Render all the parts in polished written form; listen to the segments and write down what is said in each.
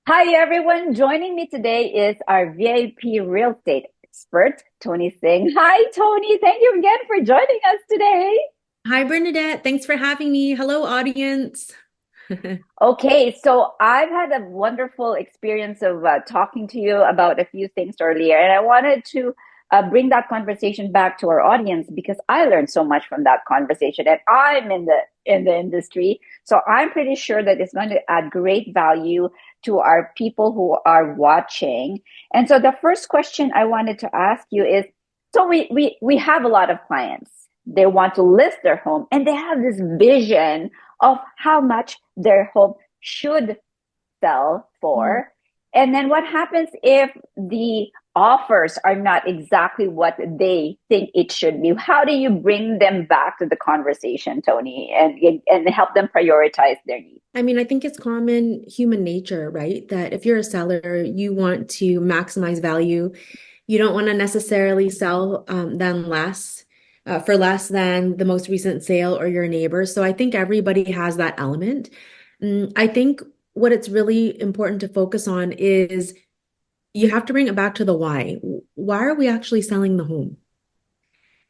Hi, everyone. Joining me today is our VIP real estate expert, Tony Singh. Hi, Tony. Thank you again for joining us today. Hi, Bernadette. Thanks for having me. Hello, audience. Okay, so I've had a wonderful experience of talking to you about a few things earlier, and I wanted to bring that conversation back to our audience because I learned so much from that conversation, and I'm in the industry, so I'm pretty sure that it's going to add great value to our people who are watching. And so the first question I wanted to ask you is, so we have a lot of clients. They want to list their home, and they have this vision of how much their home should sell Mm. for. And then what happens if the offers are not exactly what they think it should be? How do you bring them back to the conversation, Tony, and help them prioritize their needs? I think it's common human nature, right? That if you're a seller, you want to maximize value. You don't want to necessarily sell than less for less than the most recent sale or your neighbor. So I think everybody has that element. I think what it's really important to focus on is you have to bring it back to the why. Why are we actually selling the home?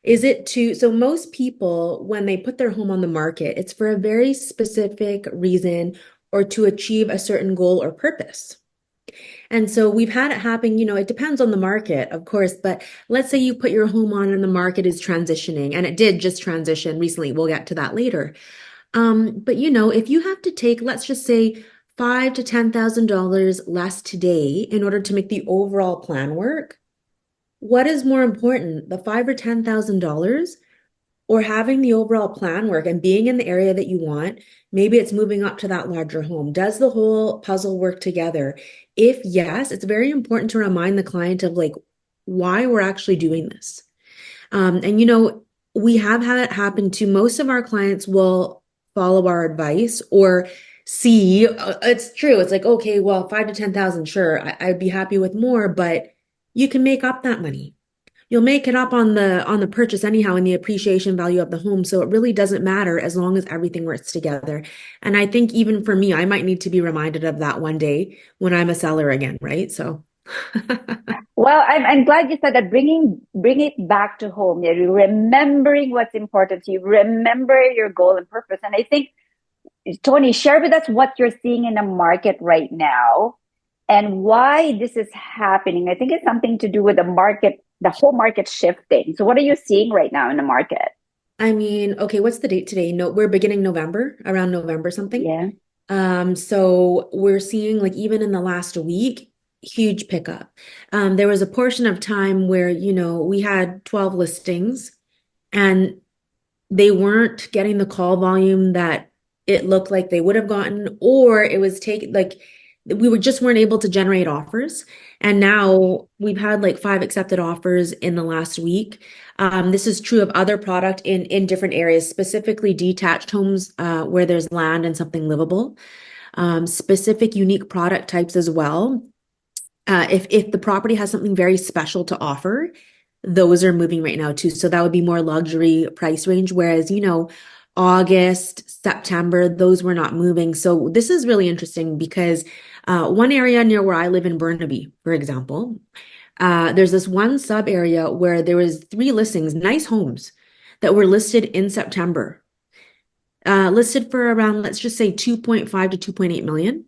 Is it to, so most people, when they put their home on the market, it's for a very specific reason or to achieve a certain goal or purpose. And so we've had it happen, it depends on the market, of course, but let's say you put your home on and the market is transitioning, and it did just transition recently. We'll get to that later. But if you have to take, let's just say, five to $10,000 less today in order to make the overall plan work, what is more important, the five or $10,000 or having the overall plan work and being in the area that you want? Maybe it's moving up to that larger home. Does the whole puzzle work together? If yes, it's very important to remind the client of like why we're actually doing this. And we have had it happen to most of our clients will follow our advice or see it's true. It's like, okay, well, five to 10,000, sure, I'd be happy with more, but you can make up that money. You'll make it up on the purchase anyhow in the appreciation value of the home. So it really doesn't matter as long as everything works together. And I think even for me, I might need to be reminded of that one day when I'm a seller again, right? So Well, I'm glad you said that bring it back to home. You're remembering what's important to you, remember your goal and purpose. And I think, Tony, share with us what you're seeing in the market right now and why this is happening. I think it's something to do with the market, the whole market shifting. So, what are you seeing right now in the market? okay, what's the date today? No, we're beginning November, around November something. Yeah. So we're seeing like even in the last week, huge pickup. There was a portion of time where, we had 12 listings and they weren't getting the call volume that it looked like they would have gotten, or it was taken like just weren't able to generate offers. And now we've had like five accepted offers in the last week. This is true of other product in different areas, specifically detached homes where there's land and something livable, specific unique product types as well. If the property has something very special to offer, those are moving right now too. So that would be more luxury price range. Whereas, August, September, those were not moving. So this is really interesting because one area near where I live in Burnaby, for example, there's this one sub area where there was three listings, nice homes that were listed in September, listed for around, let's just say 2.5 to 2.8 million.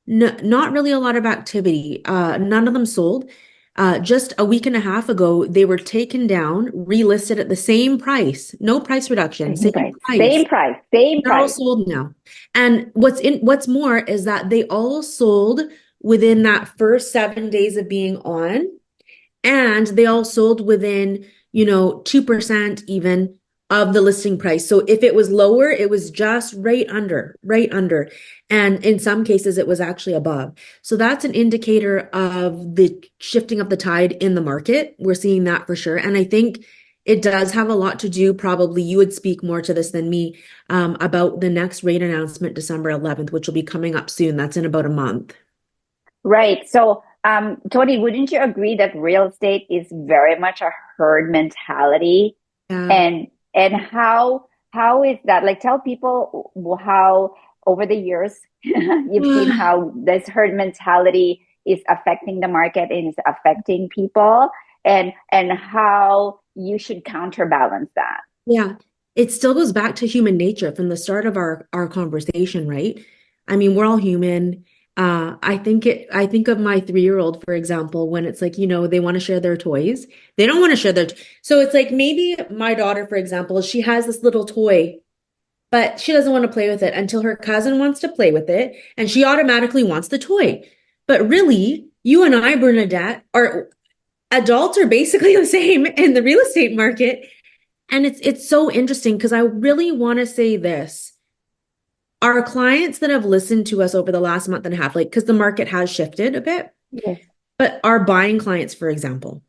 No, not really a lot of activity. None of them sold. Just a week and a half ago, they were taken down, relisted at the same price, no price reduction, Same same price, price. same price, same They're all price. sold now. And what's more is that they all sold within that first 7 days of being on, and they all sold within, 2% even of the listing price. So if it was lower, it was just right under, right under. And in some cases, it was actually above. So that's an indicator of the shifting of the tide in the market. We're seeing that for sure. And I think it does have a lot to do, probably you would speak more to this than me, about the next rate announcement, December 11th, which will be coming up soon. That's in about a month. Right. So, Tony, wouldn't you agree that real estate is very much a herd mentality? Yeah. And how is that? Like, tell people how. over the years. You've seen how this herd mentality is affecting the market and is affecting people, and how you should counterbalance that. Yeah, it still goes back to human nature from the start of our conversation, right? I mean, we're all human. I think of my 3-year-old, for example, when it's like, they want to share their toys. They don't want to share so it's like maybe my daughter, for example, she has this little toy, but she doesn't want to play with it until her cousin wants to play with it, and she automatically wants the toy. But really, you and I, Bernadette, are adults are basically the same in the real estate market. And it's so interesting because I really want to say this. Our clients that have listened to us over the last month and a half, like, because the market has shifted a bit, Yes. but our buying clients, for example,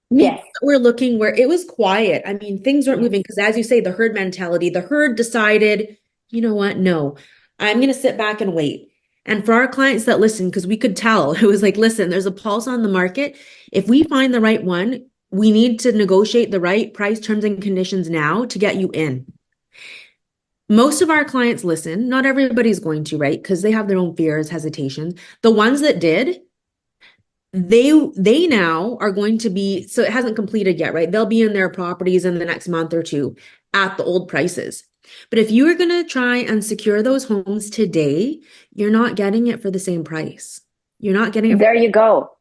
people Yes. that were looking where it was quiet. I mean, things weren't Yes. moving because, as you say, the herd mentality, the herd decided, you know what? No, I'm going to sit back and wait. And for our clients that listen, because we could tell, it was like, listen, there's a pulse on the market. If we find the right one, we need to negotiate the right price, terms, and conditions now to get you in. Most of our clients listen. Not everybody's going to, right? Because they have their own fears, hesitations. The ones that did, they now are going to be, so it hasn't completed yet, right? They'll be in their properties in the next month or two at the old prices. But if you are going to try and secure those homes today, you're not getting it for the same price. You're not getting it. There you go.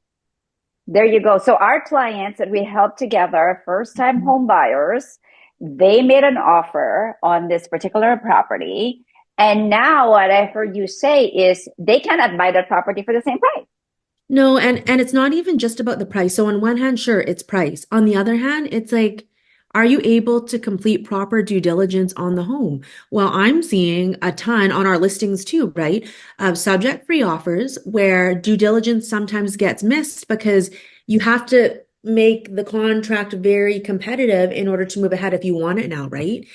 There you go. So our clients that we help together, first time home buyers, they made an offer on this particular property. And now what I heard you say is they cannot buy that property for the same price. No, and it's not even just about the price. So on one hand, sure, it's price. On the other hand, it's like, are you able to complete proper due diligence on the home? Well, I'm seeing a ton on our listings too, right? Of subject-free offers where due diligence sometimes gets missed because you have to make the contract very competitive in order to move ahead if you want it now, right?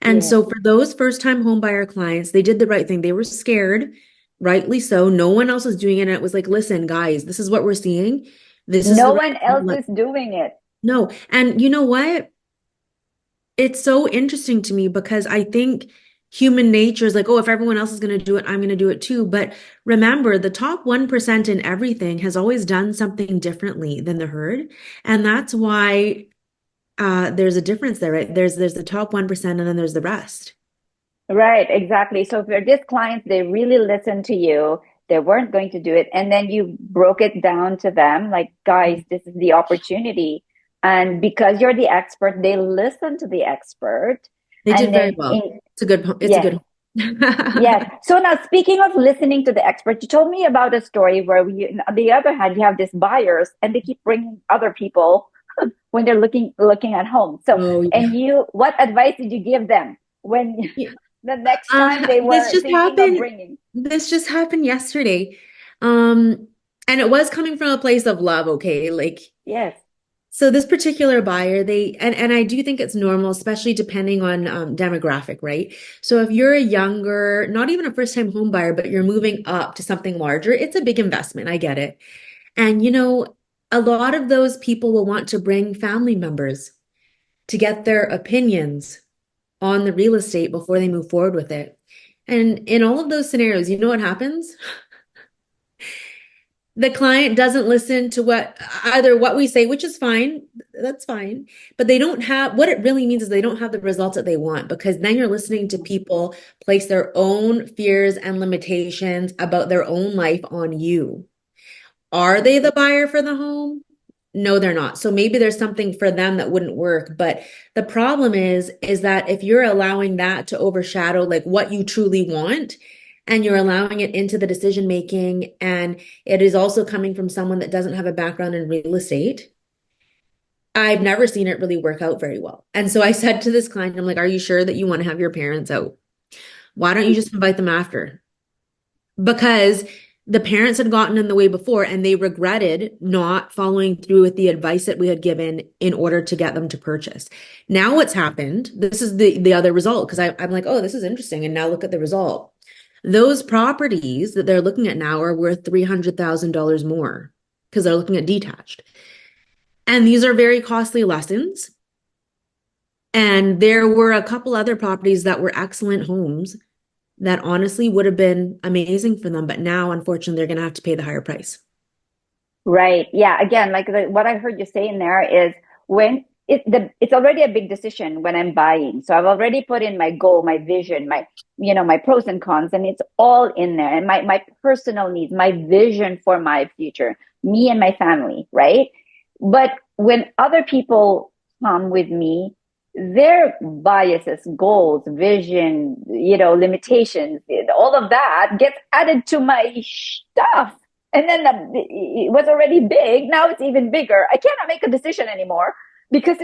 And Yes. so for those first-time home buyer clients, they did the right thing. They were scared, rightly so. No one else was doing it. And it was like, listen, guys, this is what we're seeing. This is No the right one thing. else is doing it. No. And you know what? It's so interesting to me because I think human nature is like, oh, if everyone else is going to do it, I'm going to do it too. But remember, the top 1% in everything has always done something differently than the herd. And that's why there's a difference there, right? There's the top 1% and then there's the rest. Right, exactly. So if you're this client, they really listened to you, they weren't going to do it. And then you broke it down to them like, guys, this is the opportunity. And because you're the expert, they listen to the expert. They did And very then well. It's a yes, good. yes. So now speaking of listening to the expert, you told me about a story where on the other hand, you have these buyers and they keep bringing other people when they're looking at home. So, Oh and yeah. what advice did you give them when Yeah. the next time they This were just thinking of happened. bringing? This just happened yesterday. Um, and it was coming from a place of love, okay? Like, Yes. so this particular buyer, and I do think it's normal, especially depending on demographic, right? So if you're a younger, not even a first-time home buyer, but you're moving up to something larger, it's a big investment. I get it. And a lot of those people will want to bring family members to get their opinions on the real estate before they move forward with it. And in all of those scenarios, you know what happens? The client doesn't listen to what we say, which is fine. That's fine. But they don't have what it really means is they don't have the results that they want because then you're listening to people place their own fears and limitations about their own life on you. Are they the buyer for the home? No, they're not. So maybe there's something for them that wouldn't work. But the problem is that if you're allowing that to overshadow like what you truly want, and you're allowing it into the decision making, and it is also coming from someone that doesn't have a background in real estate, I've never seen it really work out very well. And so I said to this client, I'm like, are you sure that you want to have your parents out? Why don't you just invite them after? Because the parents had gotten in the way before and they regretted not following through with the advice that we had given in order to get them to purchase. Now what's happened, this is the other result, because I'm like, oh, this is interesting. And now look at the result. Those properties that they're looking at now are worth $300,000 more because they're looking at detached. And these are very costly lessons. And there were a couple other properties that were excellent homes that honestly would have been amazing for them. But now, unfortunately, they're going to have to pay the higher price. Right. Yeah. Again, like what I heard you say in there is when it's already a big decision when I'm buying. So I've already put in my goal, my vision, my pros and cons, and it's all in there. And my personal needs, my vision for my future, me and my family, right? But when other people come with me, their biases, goals, vision, limitations, all of that gets added to my stuff, and then it was already big. Now it's even bigger. I cannot make a decision anymore because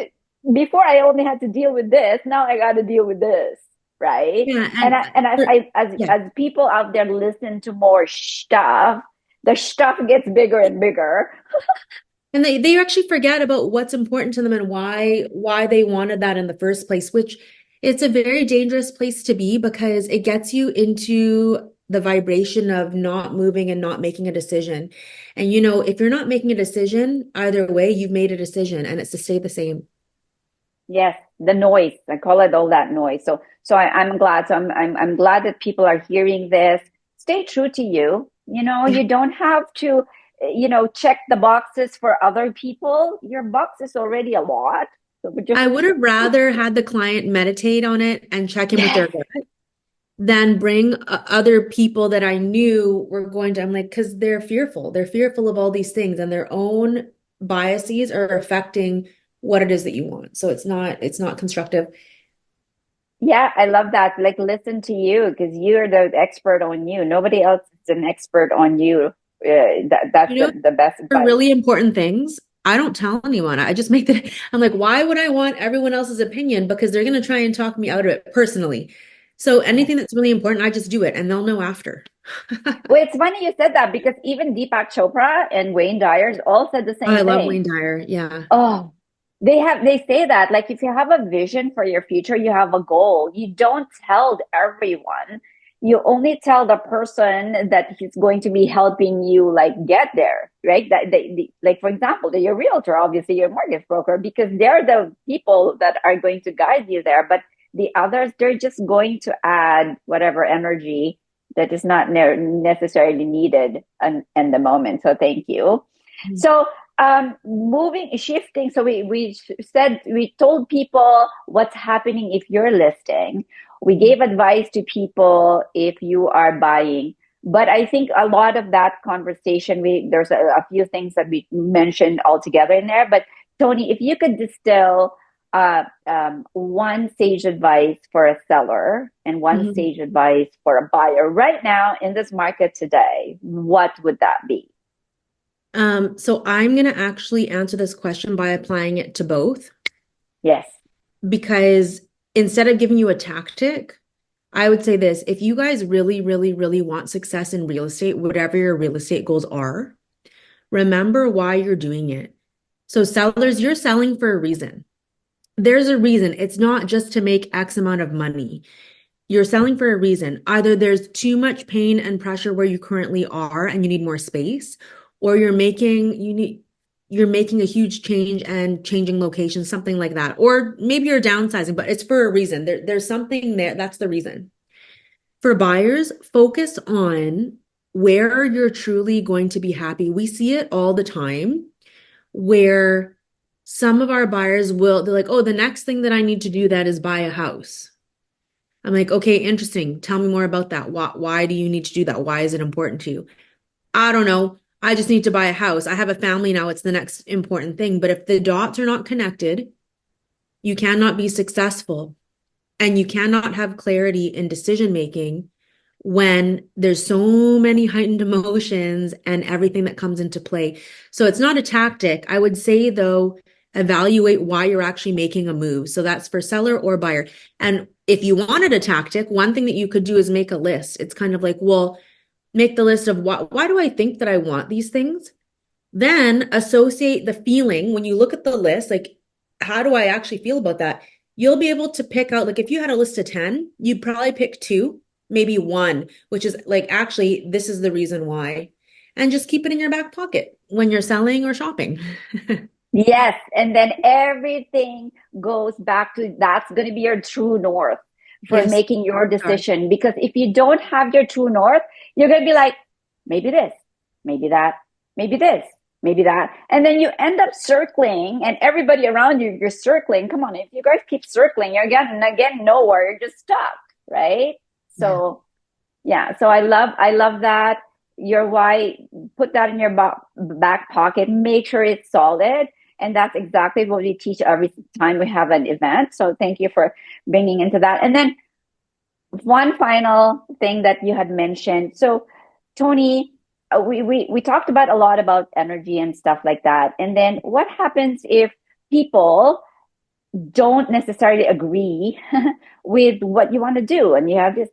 before I only had to deal with this. Now I got to deal with this, right? Yeah, And yeah. as people out there listen to more stuff, the stuff gets bigger and bigger. And they actually forget about what's important to them and why they wanted that in the first place, which it's a very dangerous place to be because it gets you into the vibration of not moving and not making a decision. And if you're not making a decision, either way, you've made a decision and it's to stay the same. Yes, the noise. I call it all that noise. So I'm glad. So I'm glad that people are hearing this. Stay true to you. Yeah. You don't have to, check the boxes for other people. Your box is already a lot. So we just I would have rather had the client meditate on it and check in with their yes, gut than bring other people that I knew were going to, I'm like, because they're fearful. They're fearful of all these things and their own biases are affecting what it is that you want. So it's not constructive. yeah, I love that. Like listen to you because you're the expert on you. Nobody else is an expert on you. That's You know, the best for advice. really important things, I don't tell anyone. I just make that, I'm like, why would I want everyone else's opinion? Because they're going to try and talk me out of it personally. So Yes. anything that's really important, I just do it and they'll know after. Well, it's funny you said that because even Deepak Chopra and Wayne Dyers all said the I same love thing. Wayne Dyer. Yeah. Oh, they say that like if you have a vision for your future, you have a goal. You don't tell everyone. You only tell the person that he's going to be helping you like get there, right? That like for example, they're your realtor, obviously your mortgage broker, because they're the people that are going to guide you there. But the others, they're just going to add whatever energy that is not necessarily needed in the moment. So thank you. So moving shifting, so we said we told people what's happening if you're listing, we gave advice to people if you are buying, but I think a lot of that conversation, there's a few things that we mentioned all together in there. But Toni, if you could distill one sage advice for a seller and one Mhm. sage advice for a buyer right now in this market today, what would that be? So I'm going to actually answer this question by applying it to both Yes. because instead of giving you a tactic, I would say this, if you guys really, really, really want success in real estate, whatever your real estate goals are, remember why you're doing it. So sellers, you're selling for a reason. There's a reason. It's not just to make X amount of money. You're selling for a reason. Either there's too much pain and pressure where you currently are and you need more space, or you're making a huge change and changing location, something like that. Or maybe you're downsizing, but it's for a reason. There's something there. That's the reason. For buyers, focus on where you're truly going to be happy. We see it all the time where some of our buyers they're like, oh, the next thing that I need to do that is buy a house. I'm like, okay, interesting. Tell me more about that. Why do you need to do that? Why is it important to you? I don't know. I just need to buy a house. I have a family now. It's the next important thing. But if the dots are not connected, you cannot be successful and you cannot have clarity in decision making when there's so many heightened emotions and everything that comes into play. So it's not a tactic. I would say, though, evaluate why you're actually making a move. So that's for seller or buyer. And if you wanted a tactic, one thing that you could do is make a list. It's kind of like, well, make the list of why do I think that I want these things? Then associate the feeling when you look at the list, like, how do I actually feel about that? You'll be able to pick out, like, if you had a list of 10, you'd probably pick two, maybe one, which is like, actually, this is the reason why. And just keep it in your back pocket when you're selling or shopping. Yes, and then everything goes back to that's going to be your true north. for Yes. making your Sorry. decision. Because if you don't have your true north, you're going to be like, maybe this, maybe that, maybe this, maybe that. And then you end up circling, and everybody around you, you're circling. Come on, if you guys keep circling, you're getting nowhere. You're just stuck, right? Yeah. So yeah, so I love that. Your why, put that in your back pocket, make sure it's solid. And that's exactly what we teach every time we have an event. So thank you for bringing into that. And then one final thing that you had mentioned. So, Toni, we talked about a lot about energy and stuff like that. And then what happens if people don't necessarily agree with what you want to do, and you have this,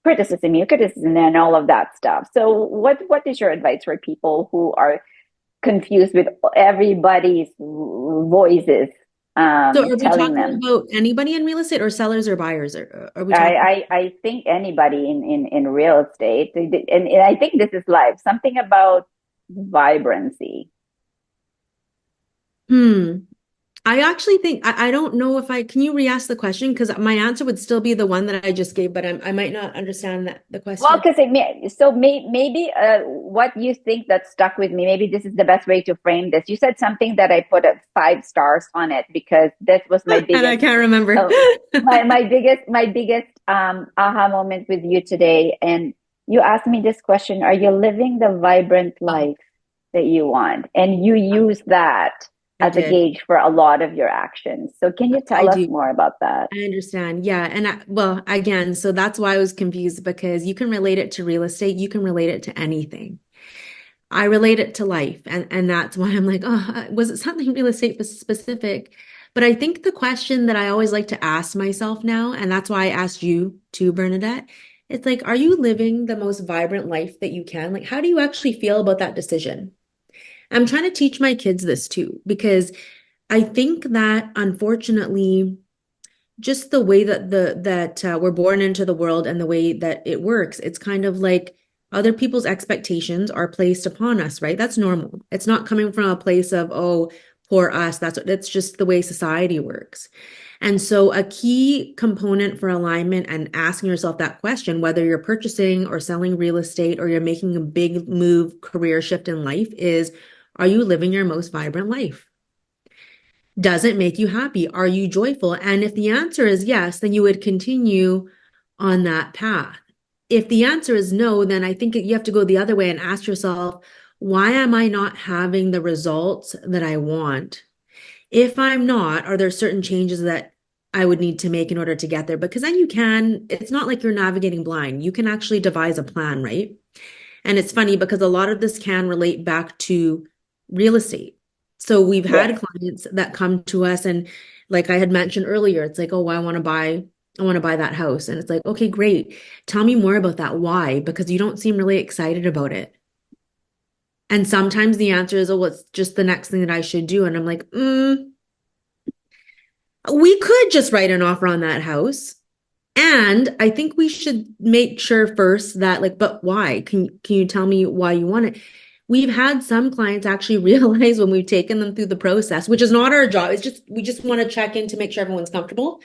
criticism and all of that stuff. So what is your advice for people who are confused with everybody's voices So are we telling talking them? about anybody in real estate or sellers or buyers? Or are we talking? I think anybody in real estate, and I think this is life, something about vibrancy. Hmm. I actually think I don't know if I can you re-ask the question because my answer would still be the one that I just gave, but I might not understand the Well, question. because maybe what you think that stuck with me, maybe this is the best way to frame this. You said something that I put a 5 stars on it because this was my And I biggest, can't remember. uh, my biggest aha moment with you today. And you asked me this question: are you living the vibrant Oh, life that you want? And you use that I as a did. gauge for a lot of your actions. So can you I tell us do. more about that? I understand. Yeah. And well, again, so that's why I was confused because you can relate it to real estate, you can relate it to anything. I relate it to life. And that's why I'm like, oh, was it something real estate specific? But I think the question that I always like to ask myself now, and that's why I asked you too, Bernadette, it's like, are you living the most vibrant life that you can? Like, how do you actually feel about that decision? I'm trying to teach my kids this too, because I think that unfortunately, just the way that we're born into the world and the way that it works, it's kind of like other people's expectations are placed upon us, right? That's normal. It's not coming from a place of, oh, poor us. That's just the way society works. And so a key component for alignment and asking yourself that question, whether you're purchasing or selling real estate or you're making a big move, career shift in life, is are you living your most vibrant life? Does it make you happy? Are you joyful? And if the answer is yes, then you would continue on that path. If the answer is no, then I think you have to go the other way and ask yourself, why am I not having the results that I want? If I'm not, are there certain changes that I would need to make in order to get there? Because then it's not like you're navigating blind. You can actually devise a plan, right? And it's funny because a lot of this can relate back to real estate. So we've Yes. had clients that come to us and like I had mentioned earlier, it's like, oh, I want to buy that house. And it's like, okay, great. Tell me more about that. Why? Because you don't seem really excited about it. And sometimes the answer is, oh, well, it's just the next thing that I should do. And I'm like, we could just write an offer on that house. And I think we should make sure first that like, but why? Can you tell me why you want it? We've had some clients actually realize when we've taken them through the process, which is not our job. It's just we just want to check in to make sure everyone's comfortable.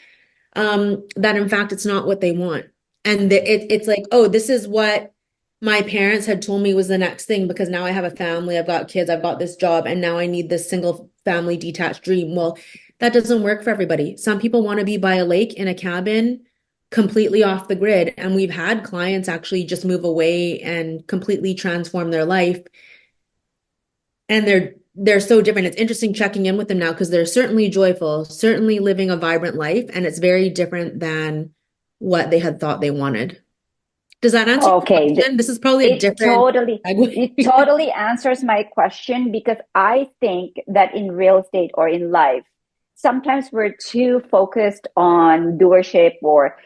That in fact it's not what they want. And it's like, oh, this is what my parents had told me was the next thing because now I have a family, I've got kids, I've got this job, and now I need this single family detached dream. Well, that doesn't work for everybody. Some people want to be by a lake in a cabin completely off the grid. And we've had clients actually just move away and completely transform their life. And they're so different. It's interesting checking in with them now because they're certainly joyful, certainly living a vibrant life, and it's very different than what they had thought they wanted. Does that answer your Okay. question? This is probably a It different totally it segue. totally answers my question because I think that in real estate or in life, sometimes we're too focused on doership or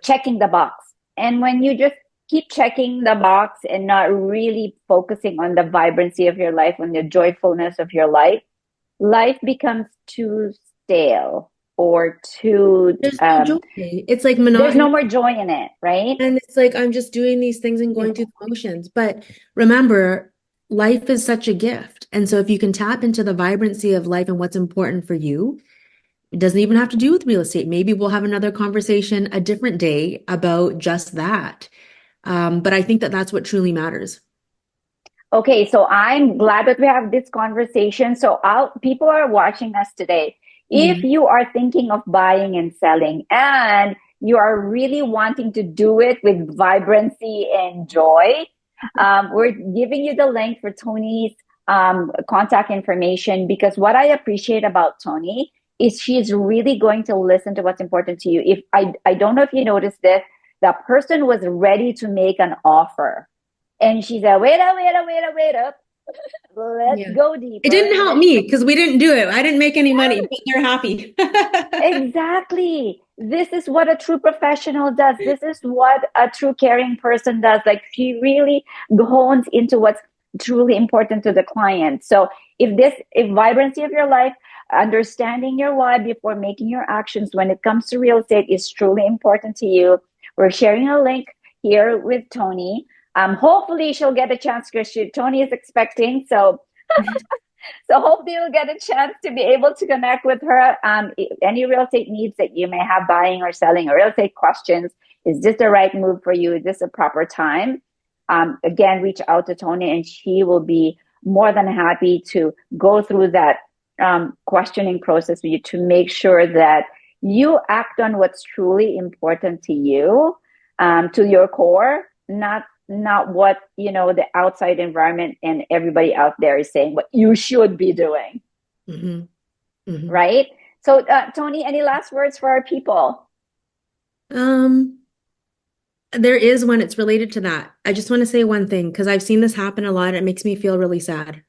checking the box. And when you just keep checking the box and not really focusing on the vibrancy of your life, on the joyfulness of your life becomes too stale or too There's no joy. It's like there's no monotony. more joy in it, right? And it's like I'm just doing these things and going through the motions. But remember, life is such a gift. And so if you can tap into the vibrancy of life and what's important for you, It doesn't even have to do with real estate. Maybe we'll have another conversation a different day about just that. But I think that that's what truly matters. Okay, so I'm glad that we have this conversation. So people are watching us today. If Mhm. you are thinking of buying and selling and you are really wanting to do it with vibrancy and joy, we're giving you the link for Tony's contact information because what I appreciate about Tony is she's really going to listen to what's important to you. If I don't know if you noticed this, the person was ready to make an offer and she said, wait up, wait up, wait up, wait up. Let's Yeah. go It deeper. didn't help me because we didn't do it. I didn't make any money, but they're happy. Exactly. This is what a true professional does. This is what a true caring person does. Like she really hones into what's truly important to the client. So if vibrancy of your life, understanding your why before making your actions when it comes to real estate is truly important to you, we're sharing a link here with Toni. Hopefully she'll get a chance because Toni is expecting. So hopefully you'll get a chance to be able to connect with her. Any real estate needs that you may have buying or selling or real estate questions. Is this the right move for you? Is this a proper time? Again, reach out to Toni and she will be more than happy to go through that questioning process with you to make sure that you act on what's truly important to you, to your core, not what the outside environment and everybody out there is saying what you should be doing, hmm hmm right? So Toni, any last words for our people? Um, there is when it's related to that. I just want to say one thing because I've seen this happen a lot. It makes me feel really sad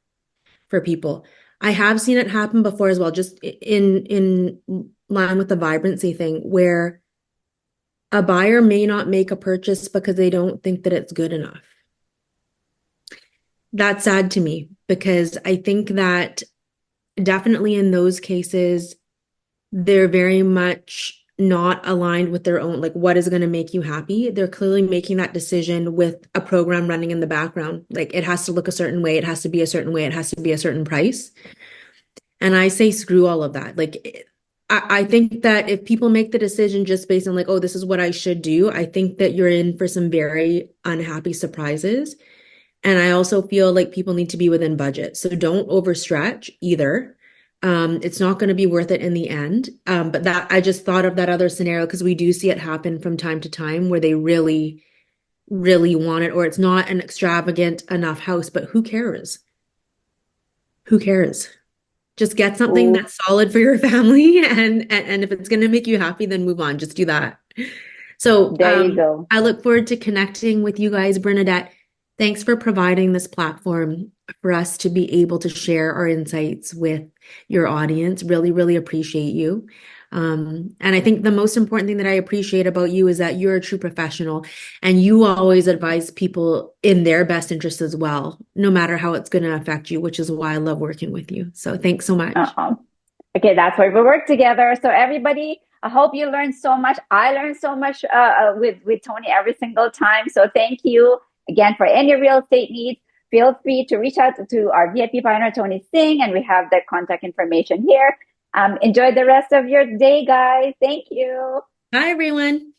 for people. I have seen it happen before as well, just in line with the vibrancy thing, where a buyer may not make a purchase because they don't think that it's good enough. That's sad to me because I think that definitely in those cases, they're very much not aligned with their own, like what is going to make you happy. They're clearly making that decision with a program running in the background. Like it has to look a certain way, it has to be a certain way, it has to be a certain price. And I say, screw all of that. Like, I think that if people make the decision just based on like, oh, this is what I should do, I think that you're in for some very unhappy surprises. And I also feel like people need to be within budget. So don't overstretch either. It's not going to be worth it in the end. But that I just thought of that other scenario because we do see it happen from time to time where they really, really want it, or it's not an extravagant enough house, but who cares? Who cares? Just get something Ooh, that's solid for your family and if it's going to make you happy, then move on. Just do that. So, there you go. I look forward to connecting with you guys, Bernadette. Thanks for providing this platform for us to be able to share our insights with your audience. Really, really appreciate you. And I think the most important thing that I appreciate about you is that you're a true professional and you always advise people in their best interest as well, no matter how it's going to affect you, which is why I love working with you. So thanks so much. Uh-uh. Okay, that's why we work together. So everybody, I hope you learned so much. I learned so much with Toni every single time. So thank you again for any real estate needs. Feel free to reach out to our VIP partner, Toni Singh, and we have that contact information here. Enjoy the rest of your day, guys. Thank you. Bye, everyone.